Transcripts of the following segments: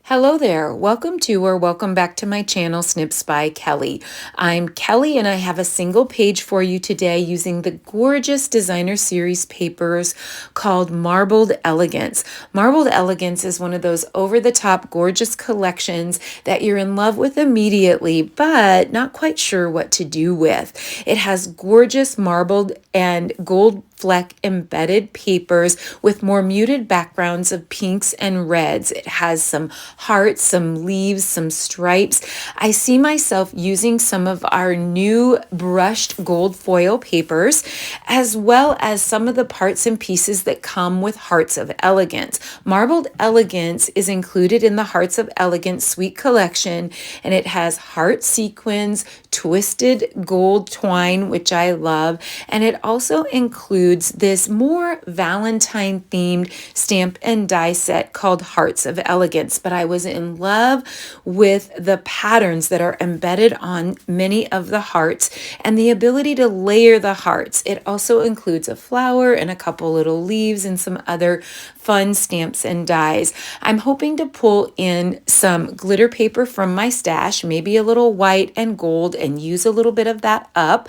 Hello there. Welcome back to my channel, Snips by Kelly. I'm Kelly and I have a single page for you today using the gorgeous designer series papers called Marbled Elegance. Marbled Elegance is one of those over-the-top gorgeous collections that you're in love with immediately, but not quite sure what to do with. It has gorgeous marbled and gold fleck embedded papers with more muted backgrounds of pinks and reds. It has some hearts, some leaves, some stripes. I see myself using some of our new brushed gold foil papers, as well as some of the parts and pieces that come with Hearts of Elegance. Marbled Elegance is included in the Hearts of Elegance Suite collection, and it has heart sequins, twisted gold twine, which I love, and it also includes this more Valentine themed stamp and die set called Hearts of Elegance. But I was in love with the patterns that are embedded on many of the hearts and the ability to layer the hearts. It also includes a flower and a couple little leaves and some other fun stamps and dies. I'm hoping to pull in some glitter paper from my stash, maybe a little white and gold, and use a little bit of that up.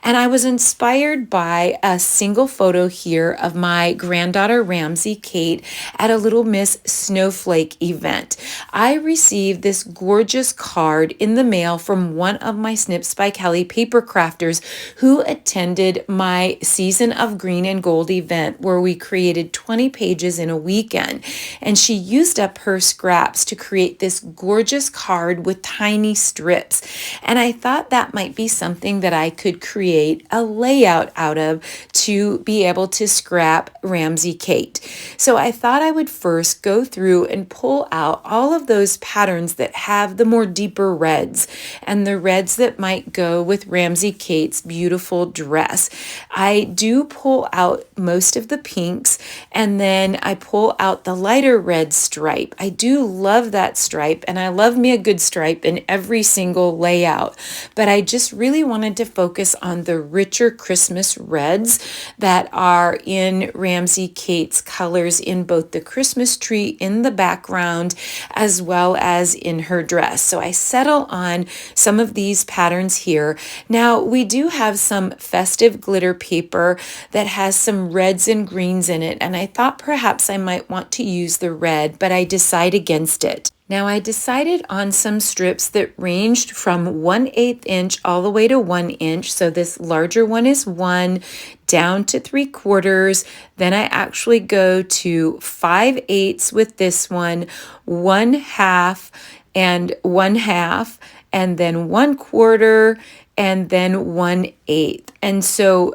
And I was inspired by a single photo here of my granddaughter Ramsey Kate at a Little Miss Snowflake event. I received this gorgeous card in the mail from one of my Snips by Kelly paper crafters who attended my Season of Green and Gold event where we created 20 pages in a weekend. And she used up her scraps to create this gorgeous card with tiny strips. And I thought that might be something that I could create a layout out of to be able to scrap Ramsey Kate. So I thought I would first go through and pull out all of those patterns that have the more deeper reds and the reds that might go with Ramsey Kate's beautiful dress. I do pull out most of the pinks, and then I pull out the lighter red stripe. I do love that stripe, and I love me a good stripe in every single layout, but I just really wanted to focus on the richer Christmas reds that are in Ramsey Kate's colors in both the Christmas tree in the background as well as in her dress. So I settle on some of these patterns here. Now we do have some festive glitter paper that has some reds and greens in it, and I thought perhaps I might want to use the red, but I decide against it. Now I decided on some strips that ranged from 1/8 inch all the way to 1 inch. So this larger one is 1 down to 3/4. Then I actually go to 5/8 with this one, 1/2 and 1/2, and then 1/4, and then 1/8. And so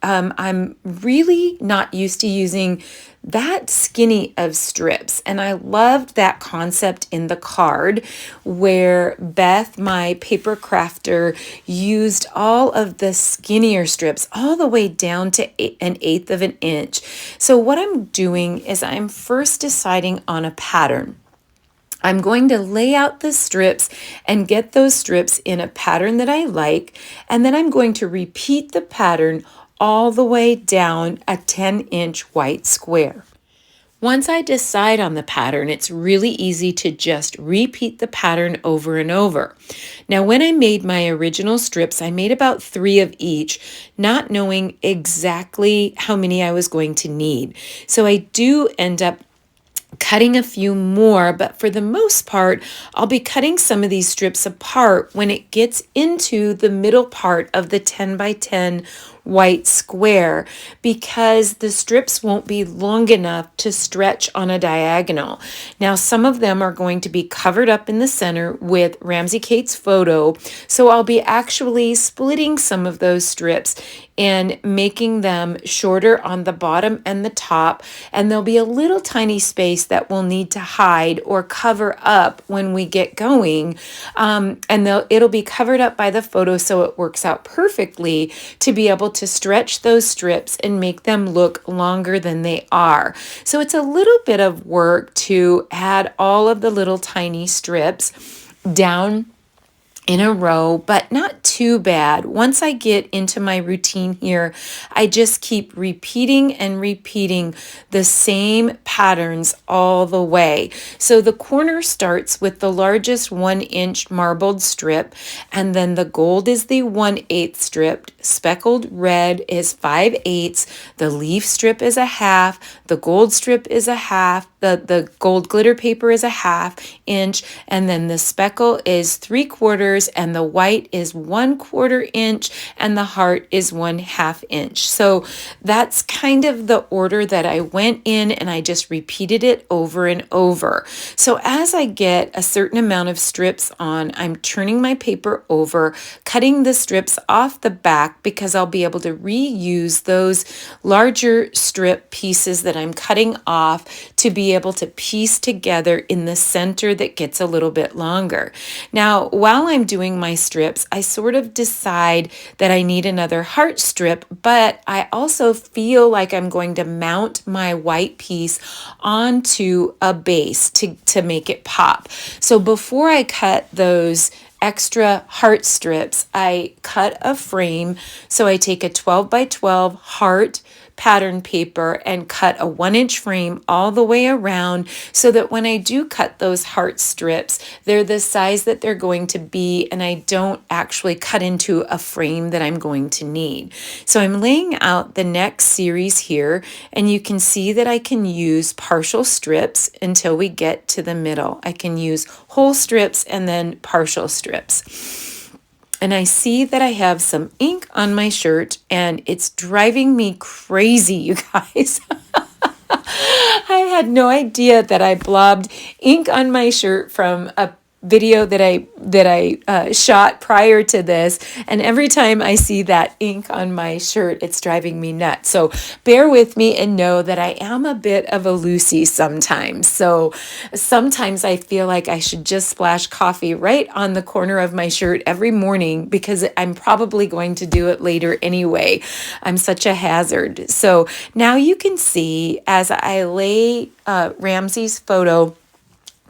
I'm really not used to using that skinny of strips, and I loved that concept in the card where Beth, my paper crafter, used all of the skinnier strips all the way down to 1/8 of an inch. So what I'm doing is I'm first deciding on a pattern. I'm going to lay out the strips and get those strips in a pattern that I like, and then I'm going to repeat the pattern all the way down a 10-inch white square. Once I decide on the pattern, it's really easy to just repeat the pattern over and over. Now, when I made my original strips, I made about 3 of each, not knowing exactly how many I was going to need. So I do end up cutting a few more, but for the most part, I'll be cutting some of these strips apart when it gets into the middle part of the 10 by 10 white square, because the strips won't be long enough to stretch on a diagonal. Now, some of them are going to be covered up in the center with Ramsey Kate's photo, so I'll be actually splitting some of those strips and making them shorter on the bottom and the top, and there'll be a little tiny space that we'll need to hide or cover up when we get going, and it'll be covered up by the photo, so it works out perfectly to be able to stretch those strips and make them look longer than they are. So it's a little bit of work to add all of the little tiny strips down in a row, but not too bad. Once I get into my routine here, I just keep repeating and repeating the same patterns all the way. So the corner starts with the largest 1-inch marbled strip, and then the gold is the 1/8 strip, speckled red is 5/8, the leaf strip is a half, the gold strip is a half, the gold glitter paper is a 1/2 inch, and then the speckle is 3/4, and the white is 1/4 inch, and the heart is 1/2 inch. So that's kind of the order that I went in, and I just repeated it over and over. So as I get a certain amount of strips on, I'm turning my paper over, cutting the strips off the back because I'll be able to reuse those larger strip pieces that I'm cutting off to be able to piece together in the center that gets a little bit longer. Now, while I'm doing my strips, I sort of decide that I need another heart strip, but I also feel like I'm going to mount my white piece onto a base to make it pop. So before I cut those extra heart strips, I cut a frame. So I take a 12 by 12 heart pattern paper and cut a 1-inch frame all the way around so that when I do cut those heart strips, they're the size that they're going to be, and I don't actually cut into a frame that I'm going to need. So I'm laying out the next series here, and you can see that I can use partial strips until we get to the middle. I can use whole strips and then partial strips. And I see that I have some ink on my shirt, and it's driving me crazy, you guys. I had no idea that I blobbed ink on my shirt from a video that I shot prior to this, and every time I see that ink on my shirt, it's driving me nuts. So bear with me and know that I am a bit of a Lucy sometimes. So sometimes I feel like I should just splash coffee right on the corner of my shirt every morning because I'm probably going to do it later anyway. I'm such a hazard. So now you can see as I lay Ramsey's photo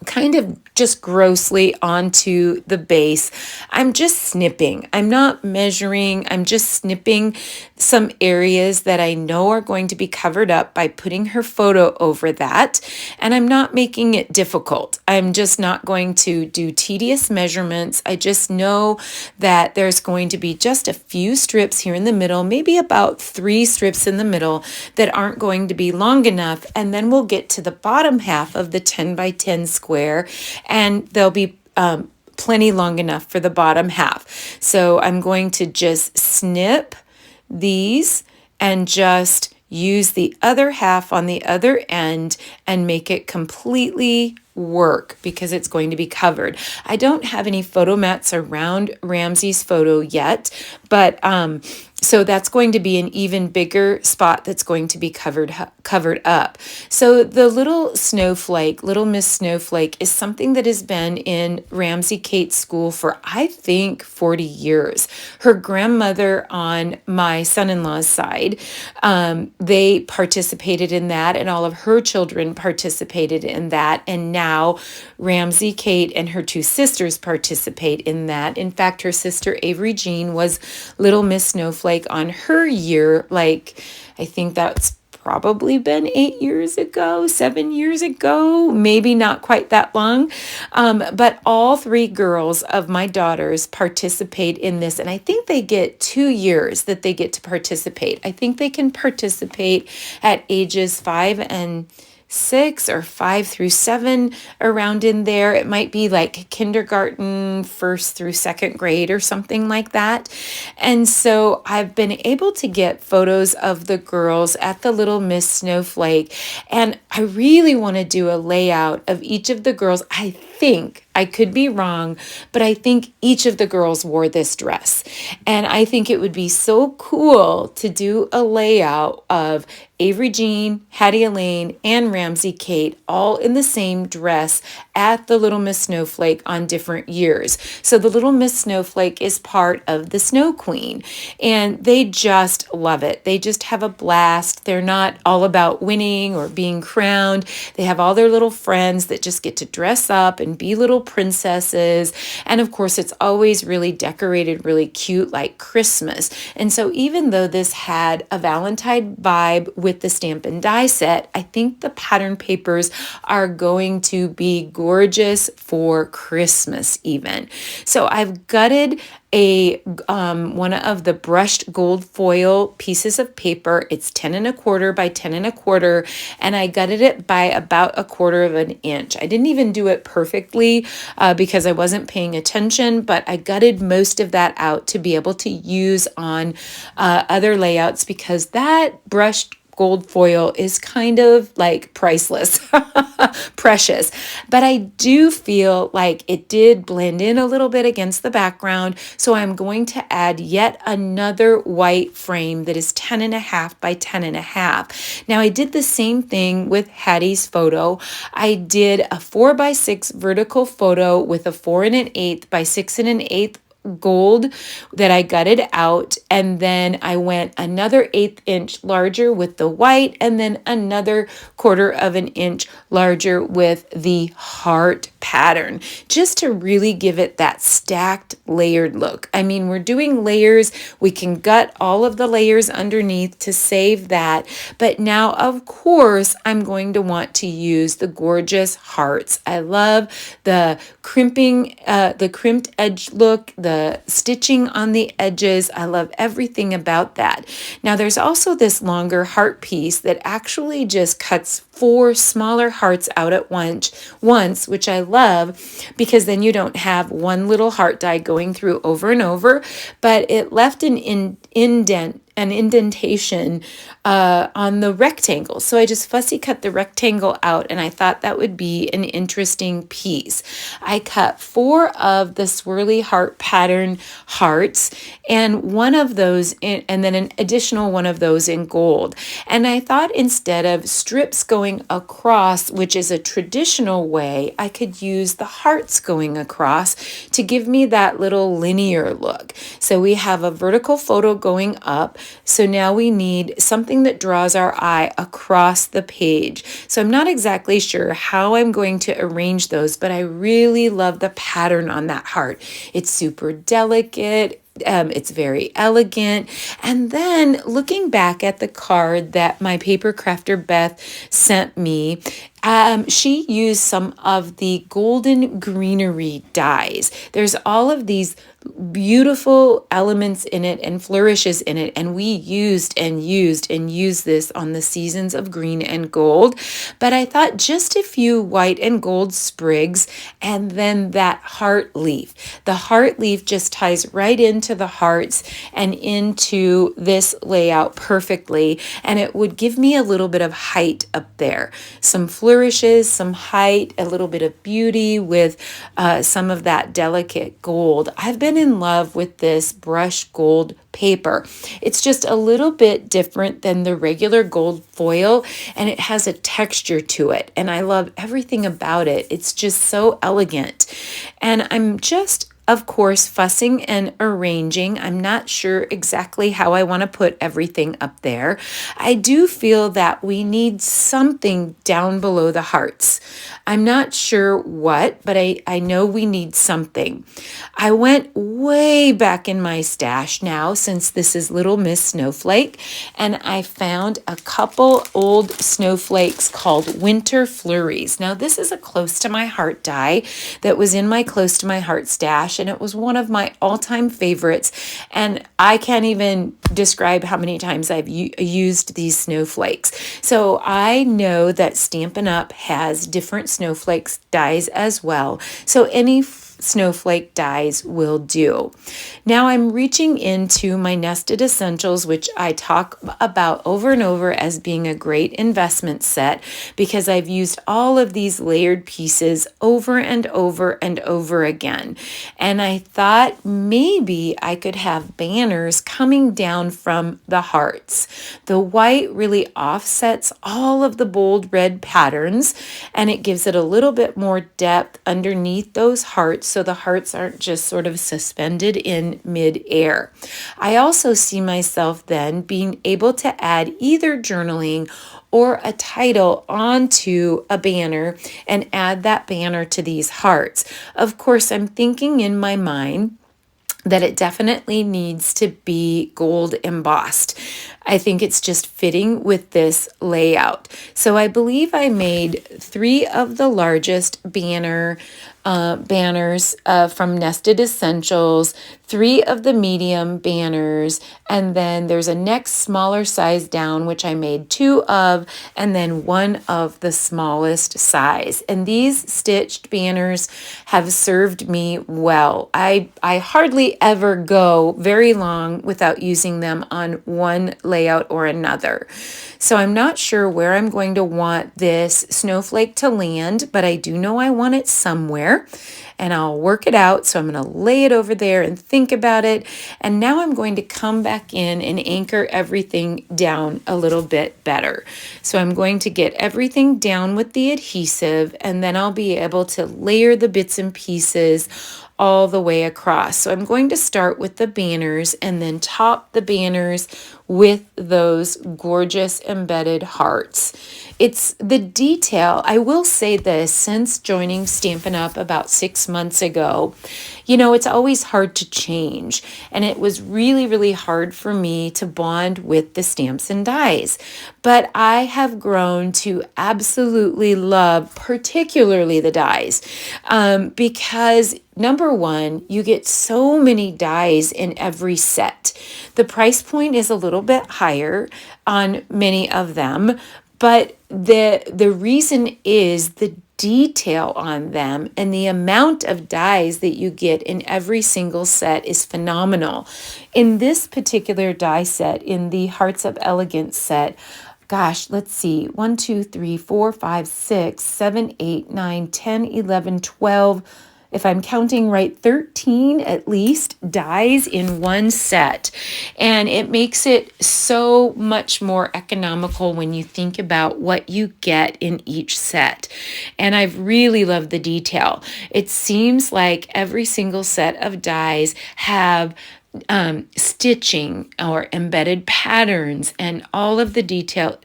kind of just grossly onto the base, I'm just snipping. I'm not measuring. I'm just snipping some areas that I know are going to be covered up by putting her photo over that. And I'm not making it difficult. I'm just not going to do tedious measurements. I just know that there's going to be just a few strips here in the middle, maybe about 3 strips in the middle that aren't going to be long enough. And then we'll get to the bottom half of the 10 by 10 square, and they'll be plenty long enough for the bottom half. So I'm going to just snip these and just use the other half on the other end and make it completely work because it's going to be covered. I don't have any photo mats around Ramsey's photo yet, but so that's going to be an even bigger spot that's going to be covered up. So the little snowflake, Little Miss Snowflake, is something that has been in Ramsey Kate's school for, I think, 40 years. Her grandmother on my son-in-law's side, they participated in that, and all of her children participated in that, and now Ramsey Kate and her 2 sisters participate in that. In fact, her sister Avery Jean was Little Miss Snowflake on her year, like I think that's probably been 8 years ago, 7 years ago, maybe not quite that long. But all 3 girls of my daughters participate in this, and I think they get 2 years that they get to participate. I think they can participate at ages 5 and 6 or 5 through 7, around in there. It might be like kindergarten, 1st through 2nd grade or something like that. And so I've been able to get photos of the girls at the Little Miss Snowflake, and I really want to do a layout of each of the girls. I think, I could be wrong, but I think each of the girls wore this dress. And I think it would be so cool to do a layout of Avery Jean, Hattie Elaine, and Ramsey Kate all in the same dress at the Little Miss Snowflake on different years. So the Little Miss Snowflake is part of the Snow Queen, and they just love it. They just have a blast. They're not all about winning or being crowned. They have all their little friends that just get to dress up and be little princesses. And of course, it's always really decorated, really cute, like Christmas. And so even though this had a Valentine vibe with the stamp and die set, I think the pattern papers are going to be gorgeous for Christmas even. So I've gutted one of the brushed gold foil pieces of paper. It's 10 1/4 by 10 1/4, and I gutted it by about 1/4 of an inch. I didn't even do it perfectly because I wasn't paying attention, but I gutted most of that out to be able to use on other layouts because that brushed gold foil is kind of like priceless, precious. But I do feel like it did blend in a little bit against the background. So I'm going to add yet another white frame that is 10 1/2 by 10 1/2. Now I did the same thing with Hattie's photo. I did a 4 by 6 vertical photo with a 4 1/8 by 6 1/8 gold that I gutted out, and then I went another 1/8 inch larger with the white, and then another 1/4 of an inch larger with the heart pattern, just to really give it that stacked layered look. I mean, we're doing layers, we can gut all of the layers underneath to save that, but now of course I'm going to want to use the gorgeous hearts. I love the crimping, the crimped edge look, the stitching on the edges. I love everything about that. Now there's also this longer heart piece that actually just cuts 4 smaller hearts out at once, which I love because then you don't have one little heart die going through over and over, but it left an indentation on the rectangle. So I just fussy cut the rectangle out, and I thought that would be an interesting piece. I cut 4 of the swirly heart pattern hearts, and one of those and then an additional one of those in gold. And I thought instead of strips going across, which is a traditional way, I could use the hearts going across to give me that little linear look. So we have a vertical photo going up. So now we need something that draws our eye across the page. So I'm not exactly sure how I'm going to arrange those, but I really love the pattern on that heart. It's super delicate. It's very elegant. And then looking back at the card that my paper crafter Beth sent me, she used some of the golden greenery dyes. There's all of these beautiful elements in it and flourishes in it, and we used this on the seasons of green and gold. But I thought just a few white and gold sprigs, and then that heart leaf. The heart leaf just ties right into the hearts and into this layout perfectly, and it would give me a little bit of height up there, some flourishes, some height, a little bit of beauty with some of that delicate gold. I've been in love with this brushed gold paper. It's just a little bit different than the regular gold foil, and it has a texture to it, and I love everything about it. It's just so elegant, and I'm just of course fussing and arranging. I'm not sure exactly how I want to put everything up there. I do feel that we need something down below the hearts. I'm not sure what, but I know we need something. I went way back in my stash now, since this is Little Miss Snowflake, and I found a couple old snowflakes called Winter Flurries. Now this is a close to my heart die that was in my close to my heart stash, and it was one of my all-time favorites, and I can't even describe how many times I've used these snowflakes. So I know that Stampin' Up! Has different snowflakes dies as well, so any snowflake dies will do. Now I'm reaching into my Nested Essentials, which I talk about over and over as being a great investment set because I've used all of these layered pieces over and over and over again. And I thought maybe I could have banners coming down from the hearts. The white really offsets all of the bold red patterns, and it gives it a little bit more depth underneath those hearts so the hearts aren't just sort of suspended in mid-air. I also see myself then being able to add either journaling or a title onto a banner and add that banner to these hearts. Of course, I'm thinking in my mind that it definitely needs to be gold embossed. I think it's just fitting with this layout. So I believe I made 3 of the largest banners from Nested Essentials, 3 of the medium banners, and then there's a next smaller size down, which I made 2 of, and then 1 of the smallest size. And these stitched banners have served me well. I hardly ever go very long without using them on one layout or another. So I'm not sure where I'm going to want this snowflake to land, but I do know I want it somewhere, and I'll work it out. So I'm going to lay it over there and think about it. And now I'm going to come back in and anchor everything down a little bit better. So I'm going to get everything down with the adhesive, and then I'll be able to layer the bits and pieces all the way across. So I'm going to start with the banners and then top the banners with those gorgeous embedded hearts. It's the detail. I will say this, since joining Stampin' Up! About 6 months ago, it's always hard to change. And it was really, really hard for me to bond with the stamps and dies. But I have grown to absolutely love, particularly the dies, because number one, you get so many dies in every set. The price point is a little bit higher on many of them, but the reason is the detail on them, and the amount of dies that you get in every single set is phenomenal. In this particular die set, in the Hearts of Elegance set, gosh, let's see, 1, 2, 3, 4, 5, 6, 7, 8, 9, 10, 11, 12, if I'm counting right, 13 at least dies in one set. And it makes it so much more economical when you think about what you get in each set. And I've really loved the detail. It seems like every single set of dies have stitching or embedded patterns, and all of the detail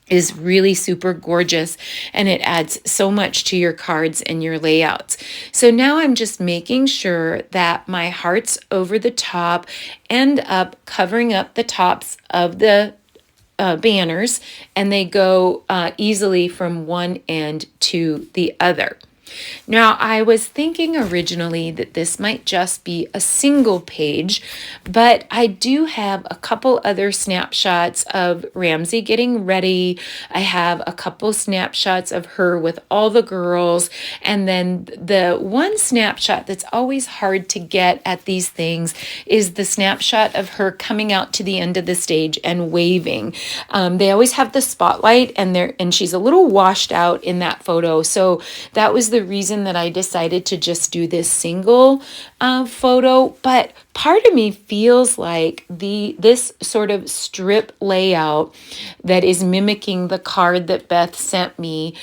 is really super gorgeous, and it adds so much to your cards and your layouts. So now I'm just making sure that my hearts over the top end up covering up the tops of the banners, and they go easily from one end to the other. Now, I was thinking originally that this might just be a single page, but I do have a couple other snapshots of Ramsey getting ready. I have a couple snapshots of her with all the girls, and then the one snapshot that's always hard to get at these things is the snapshot of her coming out to the end of the stage and waving. They always have the spotlight, and she's a little washed out in that photo, so that was the reason that I decided to just do this single photo. But part of me feels like this sort of strip layout that is mimicking the card that Beth sent me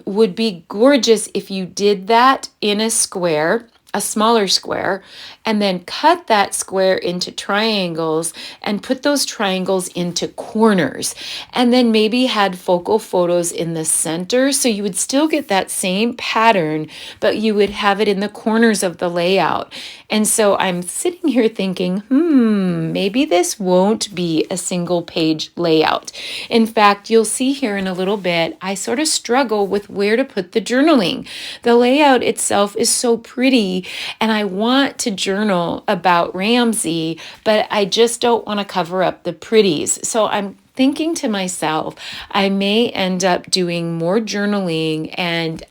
would be gorgeous if you did that in a square, a smaller square, and then cut that square into triangles and put those triangles into corners, and then maybe had focal photos in the center, so you would still get that same pattern, but you would have it in the corners of the layout. And so I'm sitting here thinking, maybe this won't be a single page layout. In fact, you'll see here in a little bit, I sort of struggle with where to put the journaling. The layout itself is so pretty, and I want to journal about Ramsey, but I just don't want to cover up the pretties. So I'm thinking to myself, I may end up doing more journaling and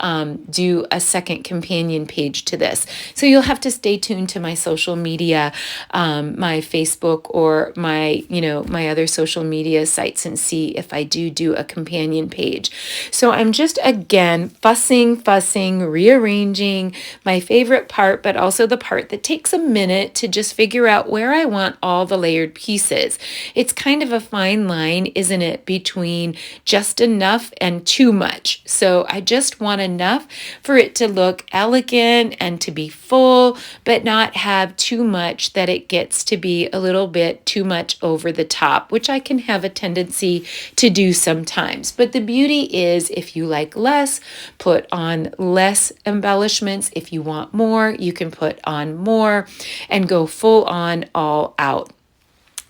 do a second companion page to this. So you'll have to stay tuned to my social media, my Facebook or my other social media sites, and see if I do a companion page. So I'm just, again, fussing, rearranging my favorite part, but also the part that takes a minute to just figure out where I want all the layered pieces. It's kind of a fine line line, isn't it, between just enough and too much. So I just want enough for it to look elegant and to be full, but not have too much that it gets to be a little bit too much over the top, which I can have a tendency to do sometimes. But the beauty is, if you like less, put on less embellishments. If you want more, you can put on more and go full on all out.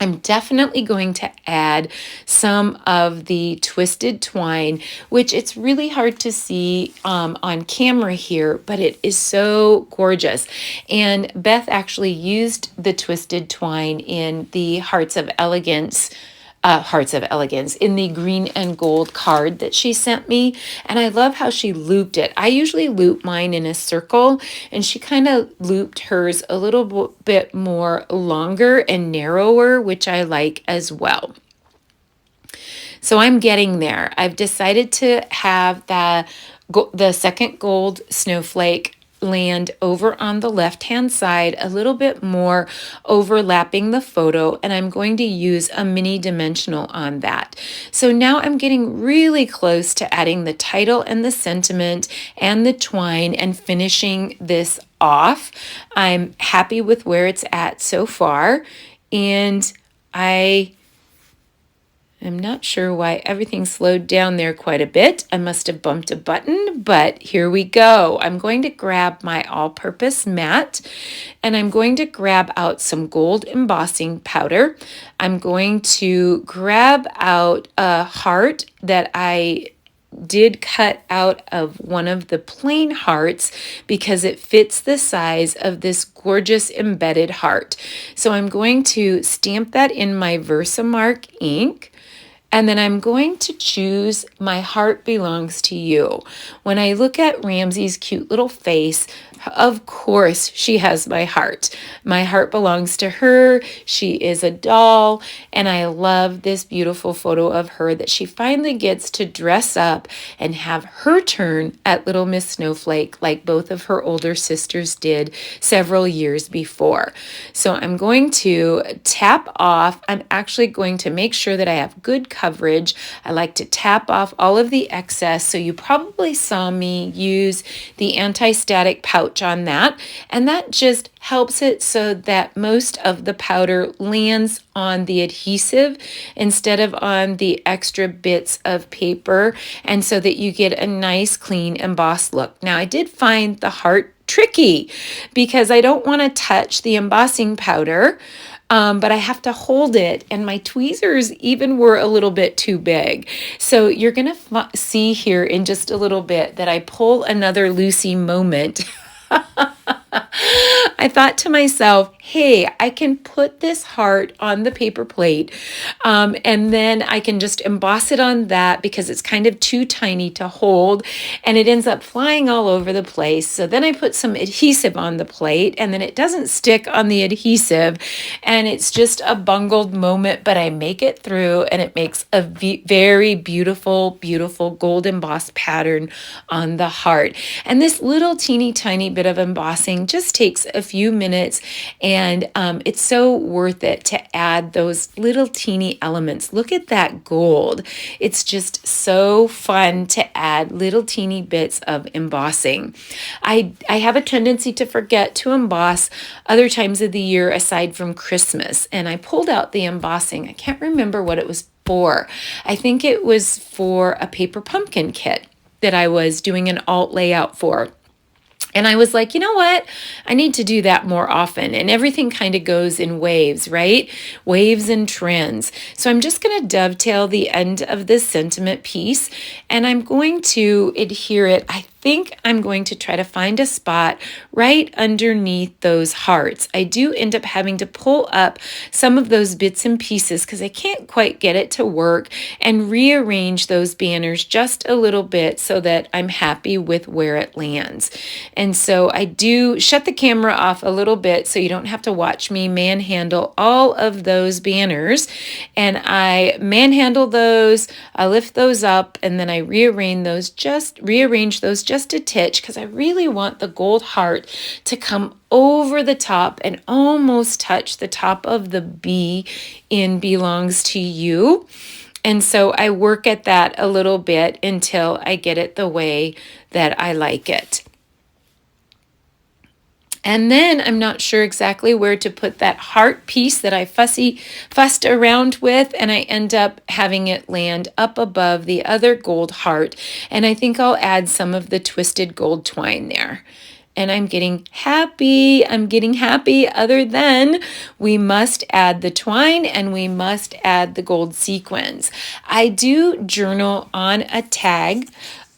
I'm definitely going to add some of the twisted twine, which it's really hard to see on camera here, but it is so gorgeous. And Beth actually used the twisted twine in the Hearts of Elegance in the green and gold card that she sent me. And I love how she looped it. I usually loop mine in a circle, and she kind of looped hers a little bit more longer and narrower, which I like as well. So I'm getting there. I've decided to have the second gold snowflake land over on the left-hand side, a little bit more overlapping the photo, and I'm going to use a mini dimensional on that. So now I'm getting really close to adding the title and the sentiment and the twine and finishing this off. I'm happy with where it's at so far, and I'm not sure why everything slowed down there quite a bit. I must have bumped a button, but here we go. I'm going to grab my all-purpose mat, and I'm going to grab out some gold embossing powder. I'm going to grab out a heart that I did cut out of one of the plain hearts because it fits the size of this gorgeous embedded heart. So I'm going to stamp that in my Versamark ink. And then I'm going to choose My Heart Belongs to You. When I look at Ramsey's cute little face, of course she has my heart. My heart belongs to her. She is a doll. And I love this beautiful photo of her that she finally gets to dress up and have her turn at Little Miss Snowflake like both of her older sisters did several years before. So I'm going to tap off. I'm actually going to make sure that I have good coverage. I like to tap off all of the excess. So you probably saw me use the anti-static pouch on that, and that just helps it so that most of the powder lands on the adhesive instead of on the extra bits of paper, and so that you get a nice clean embossed look. Now I did find the heart tricky because I don't want to touch the embossing powder, but I have to hold it, and my tweezers even were a little bit too big. So you're going to see here in just a little bit that I pull another Lucy moment. I thought to myself, hey, I can put this heart on the paper plate, and then I can just emboss it on that because it's kind of too tiny to hold, and it ends up flying all over the place. So then I put some adhesive on the plate, and then it doesn't stick on the adhesive, and it's just a bungled moment, but I make it through, and it makes a very beautiful, beautiful gold embossed pattern on the heart. And this little teeny tiny bit of embossing just takes a few minutes, and it's so worth it to add those little teeny elements. Look at that gold. It's just so fun to add little teeny bits of embossing. I have a tendency to forget to emboss other times of the year aside from Christmas, and I pulled out the embossing. I can't remember what it was for. I think it was for a paper pumpkin kit that I was doing an alt layout for. And I was like, you know what? I need to do that more often. And everything kind of goes in waves, right? Waves and trends. So I'm just going to dovetail the end of this sentiment piece, and I'm going to adhere it. I think I'm going to try to find a spot right underneath those hearts. I do end up having to pull up some of those bits and pieces because I can't quite get it to work, and rearrange those banners just a little bit so that I'm happy with where it lands. And so I do shut the camera off a little bit so you don't have to watch me manhandle all of those banners. And I manhandle those, I lift those up, and then I rearrange those just a titch because I really want the gold heart to come over the top and almost touch the top of the B in Belongs to You. And so I work at that a little bit until I get it the way that I like it. And then I'm not sure exactly where to put that heart piece that I fussed around with, and I end up having it land up above the other gold heart. And I think I'll add some of the twisted gold twine there. And I'm getting happy. I'm getting happy, other than we must add the twine and we must add the gold sequins. I do journal on a tag.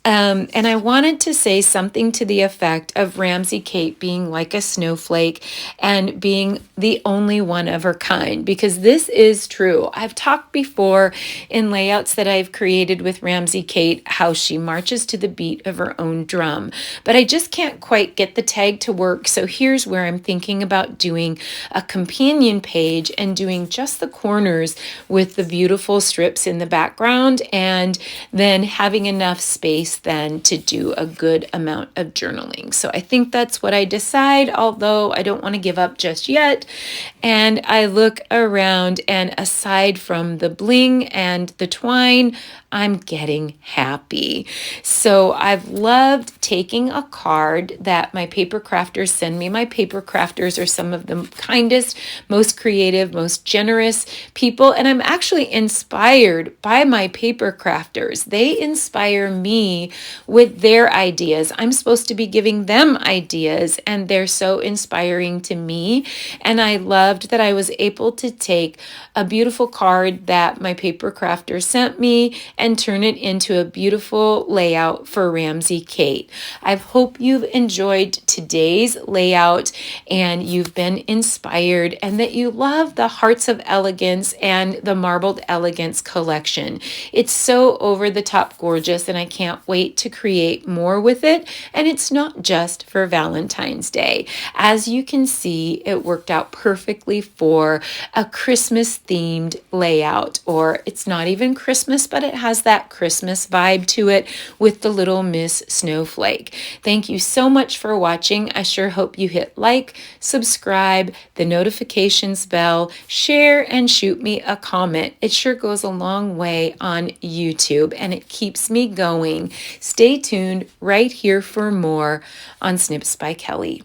And I wanted to say something to the effect of Ramsey Kate being like a snowflake and being the only one of her kind, because this is true. I've talked before in layouts that I've created with Ramsey Kate how she marches to the beat of her own drum, but I just can't quite get the tag to work. So here's where I'm thinking about doing a companion page and doing just the corners with the beautiful strips in the background, and then having enough space then to do a good amount of journaling. So I think that's what I decide, although I don't want to give up just yet. And I look around, and aside from the bling and the twine, I'm getting happy. So I've loved taking a card that my paper crafters send me. My paper crafters are some of the kindest, most creative, most generous people, and I'm actually inspired by my paper crafters. They inspire me with their ideas. I'm supposed to be giving them ideas, and they're so inspiring to me. And I loved that I was able to take a beautiful card that my paper crafter sent me and turn it into a beautiful layout for Ramsey Kate. I hope you've enjoyed today's layout and you've been inspired, and that you love the Hearts of Elegance and the Marbled Elegance collection. It's so over the top gorgeous, and I can't wait to create more with it. And it's not just for Valentine's Day. As you can see, it worked out perfectly for a Christmas themed layout, or it's not even Christmas, but it has that Christmas vibe to it with the little Miss Snowflake. Thank you so much for watching. I sure hope you hit like, subscribe, the notifications bell, share, and shoot me a comment. It sure goes a long way on YouTube, and it keeps me going. Stay tuned right here for more on Snips by Kelly.